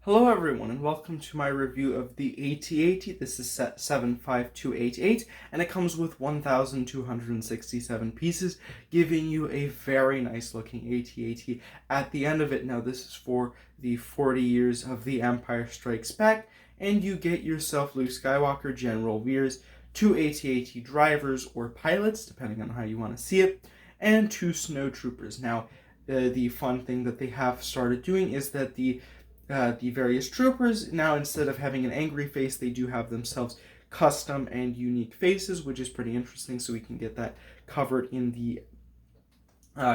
Hello everyone and welcome to my review of the AT-AT. This is set 75288 and it comes with 1,267 pieces, giving you a very nice looking AT-AT at the end of it. Now this is for the 40 years of The Empire Strikes Back, and you get yourself Luke Skywalker, General Veers, 2 AT-AT drivers or pilots, depending on how you want to see it, and 2 snowtroopers. Now the fun thing that they have started doing is that the various troopers, now instead of having an angry face, they do have themselves custom and unique faces, which is pretty interesting, so we can get that covered in the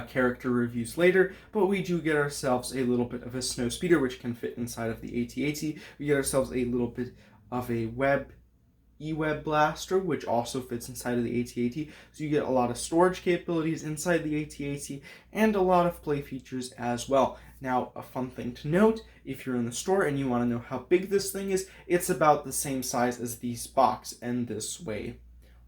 character reviews later. But we do get ourselves a little bit of a snow speeder, which can fit inside of the AT-AT. We get ourselves a little bit of a E-Web blaster, which also fits inside of the AT-AT, so you get a lot of storage capabilities inside the AT-AT and a lot of play features as well. Now, a fun thing to note, if you're in the store and you want to know how big this thing is, it's about the same size as this box and this way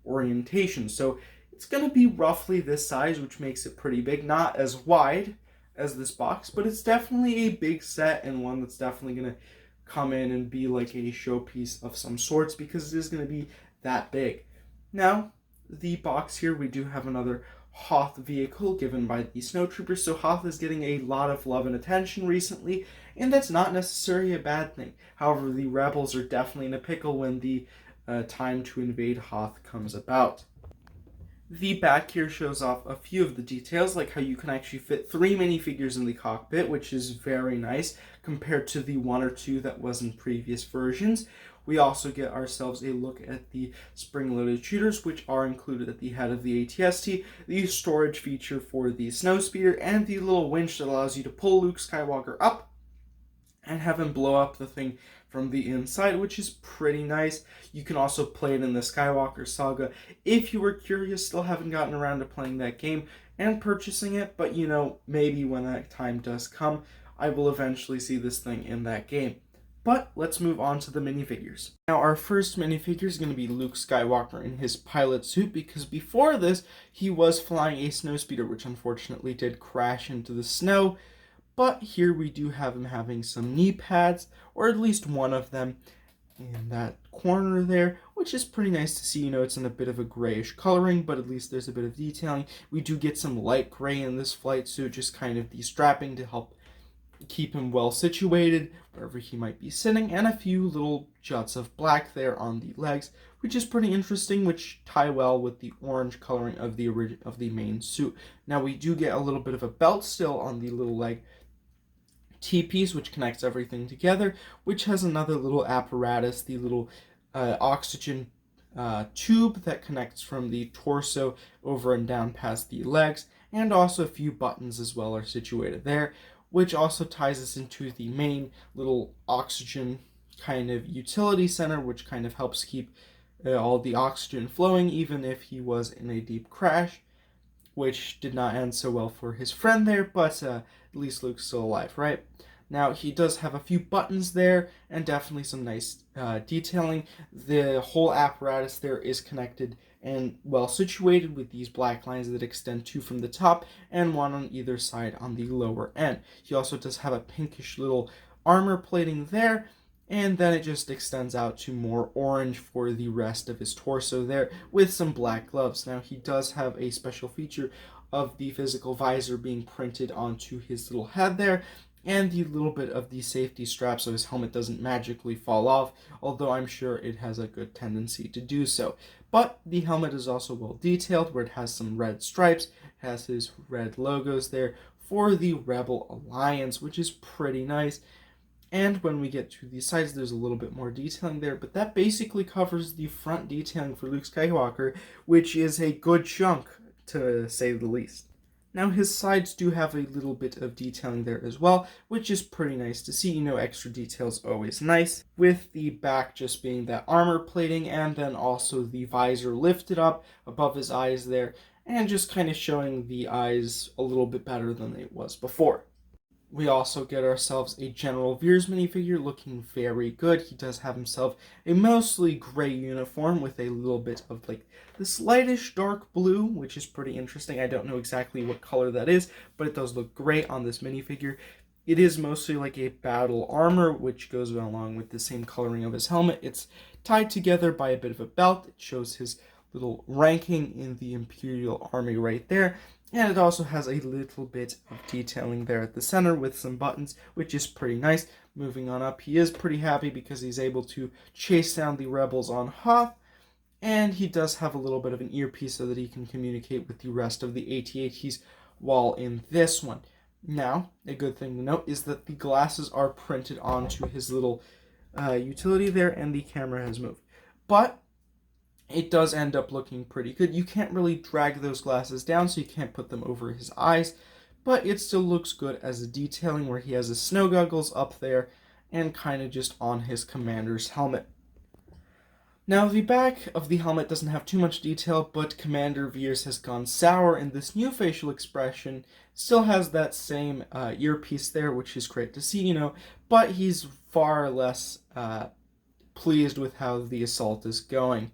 orientation. So it's going to be roughly this size, which makes it pretty big. Not as wide as this box, but it's definitely a big set and one that's definitely going to come in and be like a showpiece of some sorts, because it is going to be that big. Now, the box here, we do have another Hoth vehicle given by the snowtroopers, so Hoth is getting a lot of love and attention recently, and that's not necessarily a bad thing. However, the rebels are definitely in a pickle when the time to invade Hoth comes about. The back here shows off a few of the details, like how you can actually fit 3 minifigures in the cockpit, which is very nice compared to the 1 or 2 that was in previous versions. We also get ourselves a look at the spring-loaded shooters, which are included at the head of the AT-ST, the storage feature for the snowspeeder, and the little winch that allows you to pull Luke Skywalker up and have him blow up the thing from the inside, which is pretty nice. You can also play it in the Skywalker Saga if you were curious. Still haven't gotten around to playing that game and purchasing it, but you know, maybe when that time does come, I will eventually see this thing in that game. But let's move on to the minifigures. Now, our first minifigure is going to be Luke Skywalker in his pilot suit, because before this, he was flying a snowspeeder, which unfortunately did crash into the snow. But here we do have him having some knee pads, or at least one of them, in that corner there, which is pretty nice to see. You know, it's in a bit of a grayish coloring, but at least there's a bit of detailing. We do get some light gray in this flight suit, just kind of the strapping to help keep him well situated wherever he might be sitting, and a few little juts of black there on the legs, which is pretty interesting, which tie well with the orange coloring of the main suit. Now we do get a little bit of a belt still on the little leg T-piece, which connects everything together, which has another little apparatus, the little oxygen tube that connects from the torso over and down past the legs, and also a few buttons as well are situated there, which also ties us into the main little oxygen kind of utility center, which kind of helps keep all the oxygen flowing, even if he was in a deep crash, which did not end so well for his friend there, but at least Luke's still alive, right? Now, he does have a few buttons there, and definitely some nice detailing. The whole apparatus there is connected and well situated with these black lines that extend 2 from the top and 1 on either side on the lower end. He also does have a pinkish little armor plating there, and then it just extends out to more orange for the rest of his torso there with some black gloves. Now, he does have a special feature of the physical visor being printed onto his little head there, and the little bit of the safety strap so his helmet doesn't magically fall off, although I'm sure it has a good tendency to do so. But the helmet is also well detailed, where it has some red stripes, it has his red logos there for the Rebel Alliance, which is pretty nice. And when we get to the sides, there's a little bit more detailing there, but that basically covers the front detailing for Luke Skywalker, which is a good chunk, to say the least. Now, his sides do have a little bit of detailing there as well, which is pretty nice to see. You know, extra detail's always nice, with the back just being that armor plating, and then also the visor lifted up above his eyes there, and just kind of showing the eyes a little bit better than it was before. We also get ourselves a General Veers minifigure looking very good. He does have himself a mostly gray uniform with a little bit of like this lightish dark blue, which is pretty interesting. I don't know exactly what color that is, but it does look great on this minifigure. It is mostly like a battle armor, which goes along with the same coloring of his helmet. It's tied together by a bit of a belt. It shows his little ranking in the Imperial Army right there. And it also has a little bit of detailing there at the center with some buttons, which is pretty nice. Moving on up, he is pretty happy because he's able to chase down the rebels on Hoth. And he does have a little bit of an earpiece so that he can communicate with the rest of the AT-ATs while in this one. Now, a good thing to note is that the glasses are printed onto his little utility there, and the camera has moved. But it does end up looking pretty good. You can't really drag those glasses down, so you can't put them over his eyes, but it still looks good as a detailing where he has his snow goggles up there and kind of just on his commander's helmet. Now, the back of the helmet doesn't have too much detail, but Commander Veers has gone sour, and this new facial expression still has that same earpiece there, which is great to see, but he's far less pleased with how the assault is going.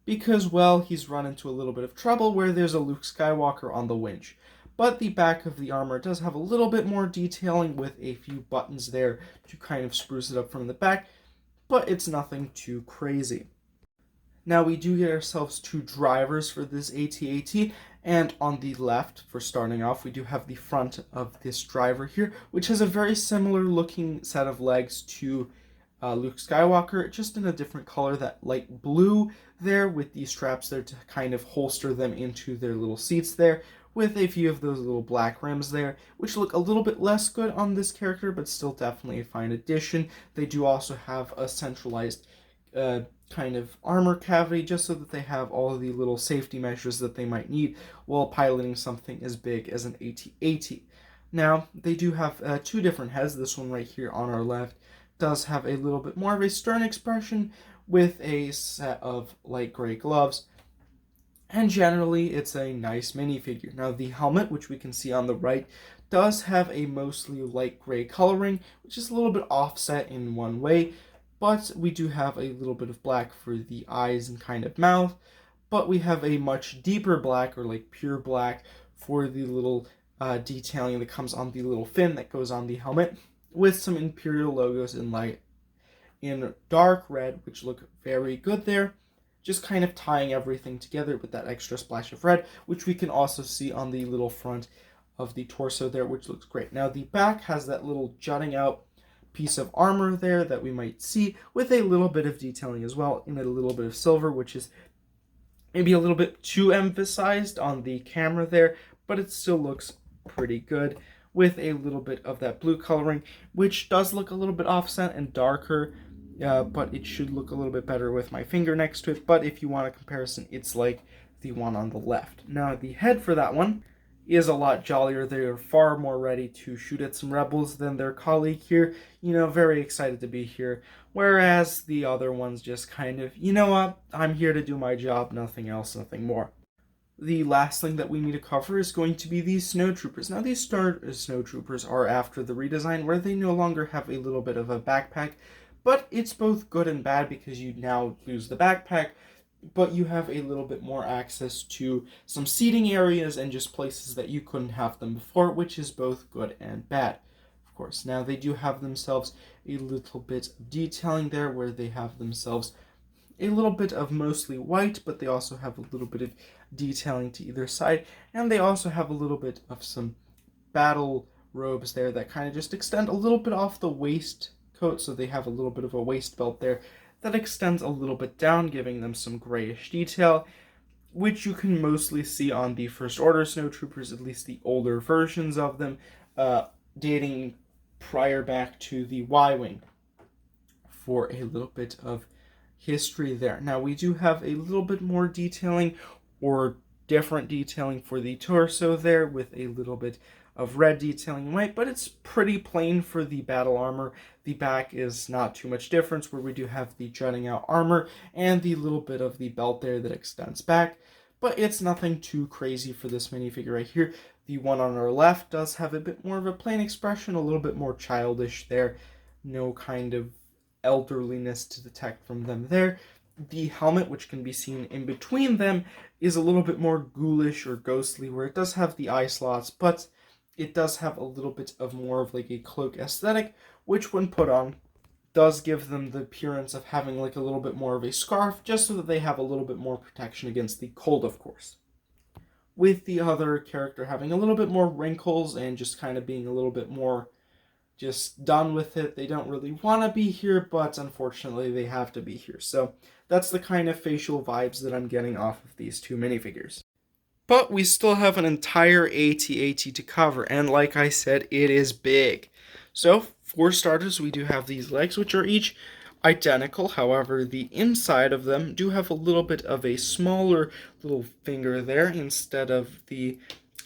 Because, well, he's run into a little bit of trouble where there's a Luke Skywalker on the winch. But the back of the armor does have a little bit more detailing with a few buttons there to kind of spruce it up from the back, but it's nothing too crazy. Now we do get ourselves two drivers for this AT-AT, and on the left, for starting off, we do have the front of this driver here, which has a very similar looking set of legs to Luke Skywalker, just in a different color, that light blue there with these straps there to kind of holster them into their little seats there, with a few of those little black rims there, which look a little bit less good on this character, but still definitely a fine addition. They do also have a centralized kind of armor cavity just so that they have all the little safety measures that they might need while piloting something as big as an AT-AT. Now, they do have two different heads. This one right here on our left does have a little bit more of a stern expression with a set of light gray gloves, and generally it's a nice minifigure. Now, the helmet, which we can see on the right, does have a mostly light gray coloring, which is a little bit offset in one way, but we do have a little bit of black for the eyes and kind of mouth, but we have a much deeper black, or like pure black, for the little detailing that comes on the little fin that goes on the helmet, with some Imperial logos in dark red, which look very good there, just kind of tying everything together with that extra splash of red, which we can also see on the little front of the torso there, which looks great. Now, the back has that little jutting out piece of armor there that we might see with a little bit of detailing as well, in a little bit of silver, which is maybe a little bit too emphasized on the camera there, but it still looks pretty good with a little bit of that blue coloring, which does look a little bit offset and darker, but it should look a little bit better with my finger next to it. But if you want a comparison, it's like the one on the left. Now, the head for that one is a lot jollier. They are far more ready to shoot at some rebels than their colleague here. Very excited to be here. Whereas the other one's just kind of, you know what, I'm here to do my job, nothing else, nothing more. The last thing that we need to cover is going to be these snowtroopers. Now, these snowtroopers are after the redesign where they no longer have a little bit of a backpack, but it's both good and bad because you now lose the backpack, but you have a little bit more access to some seating areas and just places that you couldn't have them before, which is both good and bad. Of course, now they do have themselves a little bit of detailing there where they have themselves a little bit of mostly white, but they also have a little bit of detailing to either side, and they also have a little bit of some battle robes there that kind of just extend a little bit off the waistcoat, so they have a little bit of a waist belt there that extends a little bit down, giving them some grayish detail, which you can mostly see on the First Order snowtroopers, at least the older versions of them, dating prior back to the Y-Wing, for a little bit of history there. Now, we do have a little bit more detailing, or different detailing, for the torso there, with a little bit of red detailing and white, but it's pretty plain for the battle armor. The back is not too much difference, where we do have the jutting out armor and the little bit of the belt there that extends back, but it's nothing too crazy for this minifigure right here. The one on our left does have a bit more of a plain expression, a little bit more childish there, no kind of elderliness to detect from them there. The helmet, which can be seen in between them, is a little bit more ghoulish or ghostly, where it does have the eye slots, but it does have a little bit of more of like a cloak aesthetic, which when put on does give them the appearance of having like a little bit more of a scarf, just so that they have a little bit more protection against the cold, of course. With the other character having a little bit more wrinkles and just kind of being a little bit more just done with it. They don't really want to be here, but unfortunately they have to be here. So that's the kind of facial vibes that I'm getting off of these two minifigures. But we still have an entire AT-AT to cover, and like I said, it is big. So, for starters, we do have these legs, which are each identical. However, the inside of them do have a little bit of a smaller little finger there instead of the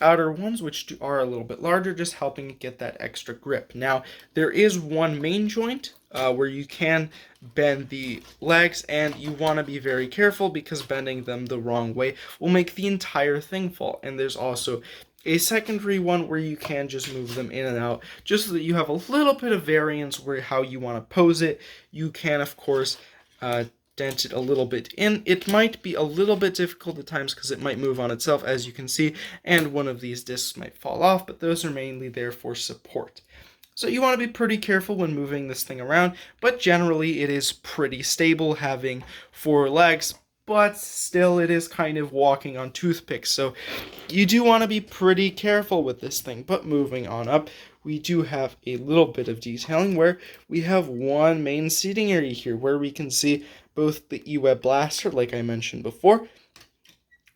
outer ones, which are a little bit larger, just helping get that extra grip. Now, there is one main joint where you can bend the legs, and you want to be very careful because bending them the wrong way will make the entire thing fall. And there's also a secondary one where you can just move them in and out, just so that you have a little bit of variance where how you want to pose it. You can, of course, dent it a little bit in. It might be a little bit difficult at times because it might move on itself, as you can see, and one of these discs might fall off, but those are mainly there for support. So you want to be pretty careful when moving this thing around, but generally it is pretty stable, having 4 legs, but still it is kind of walking on toothpicks, so you do want to be pretty careful with this thing. But moving on up, we do have a little bit of detailing where we have one main seating area here where we can see both the E-Web blaster, like I mentioned before,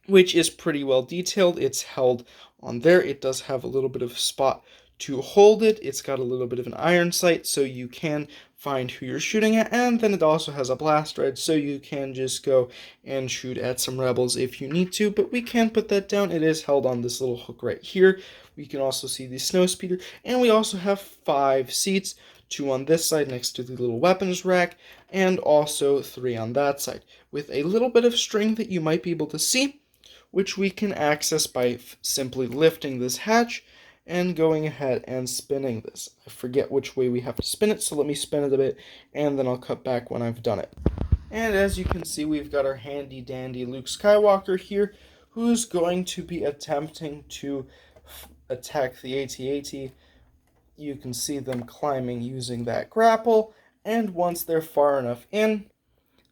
which is pretty well detailed. It's held on there. It does have a little bit of a spot to hold it. It's got a little bit of an iron sight, so you can find who you're shooting at, and then it also has a blast rod, so you can just go and shoot at some rebels if you need to, but we can put that down. It is held on this little hook right here. We can also see the snow speeder, and we also have 5 seats, 2 on this side next to the little weapons rack, and also 3 on that side, with a little bit of string that you might be able to see, which we can access by simply lifting this hatch and going ahead and spinning this. I forget which way we have to spin it, so let me spin it a bit, and then I'll cut back when I've done it. And as you can see, we've got our handy dandy Luke Skywalker here, who's going to be attempting to attack the AT-AT. You can see them climbing using that grapple, and once they're far enough in,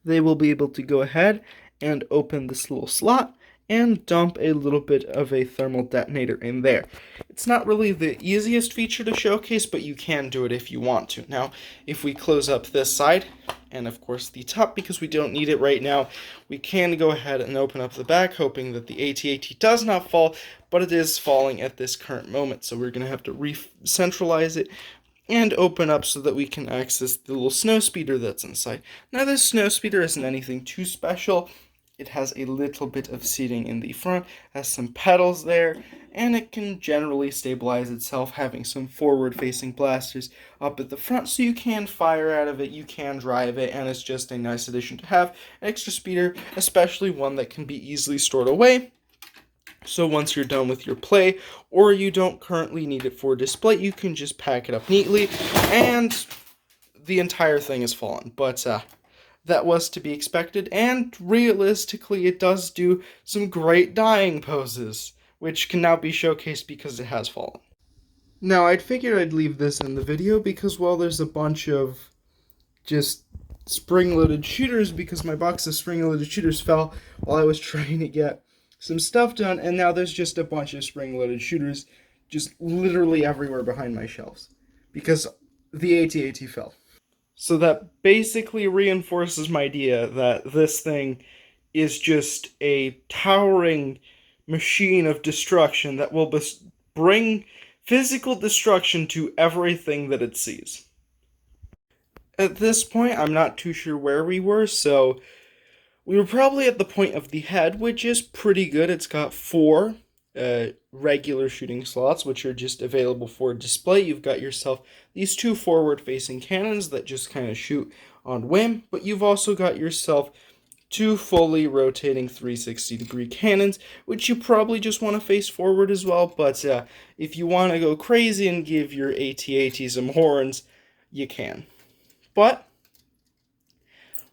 they will be able to go ahead and open this little slot and dump a little bit of a thermal detonator in there. It's not really the easiest feature to showcase, but you can do it if you want to. Now, if we close up this side, and of course the top, because we don't need it right now, we can go ahead and open up the back, hoping that the AT-AT does not fall, but it is falling at this current moment, so we're going to have to re-centralize it and open up so that we can access the little snow speeder that's inside. Now, this snow speeder isn't anything too special. It has a little bit of seating in the front, has some pedals there, and it can generally stabilize itself, having some forward-facing blasters up at the front, so you can fire out of it, you can drive it, and it's just a nice addition to have. An extra speeder, especially one that can be easily stored away. So once you're done with your play, or you don't currently need it for display, you can just pack it up neatly, and the entire thing is fallen. But that was to be expected, and realistically it does do some great dying poses, which can now be showcased because it has fallen. Now, I'd figured I'd leave this in the video because, well, there's a bunch of just spring-loaded shooters, because my box of spring-loaded shooters fell while I was trying to get some stuff done, and now there's just a bunch of spring-loaded shooters just literally everywhere behind my shelves, because the AT-AT fell. So that basically reinforces my idea that this thing is just a towering machine of destruction that will bring physical destruction to everything that it sees. At this point, I'm not too sure where we were, so we were probably at the point of the head, which is pretty good. It's got 4 regular shooting slots, which are just available for display. You've got yourself these 2 forward-facing cannons that just kind of shoot on whim, but you've also got yourself 2 fully rotating 360-degree cannons, which you probably just want to face forward as well, but if you want to go crazy and give your AT-AT some horns, you can. But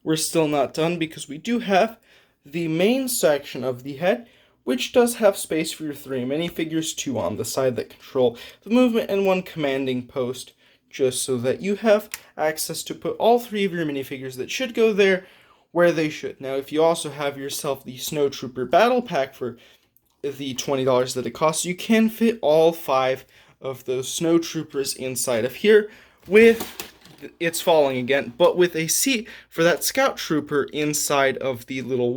we're still not done, because we do have the main section of the head, which does have space for your 3 minifigures, 2 on the side that control the movement, and 1 commanding post, just so that you have access to put all 3 of your minifigures that should go there where they should. Now, if you also have yourself the Snow Trooper Battle Pack for the $20 that it costs, you can fit all 5 of those Snow Troopers inside of here with, it's falling again, but with a seat for that Scout Trooper inside of the little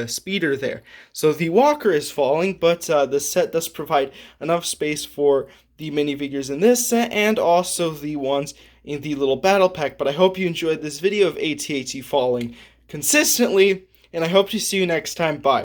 speeder there. So the walker is falling, but the set does provide enough space for the minifigures in this set and also the ones in the little battle pack. But I hope you enjoyed this video of AT-AT falling consistently, and I hope to see you next time. Bye.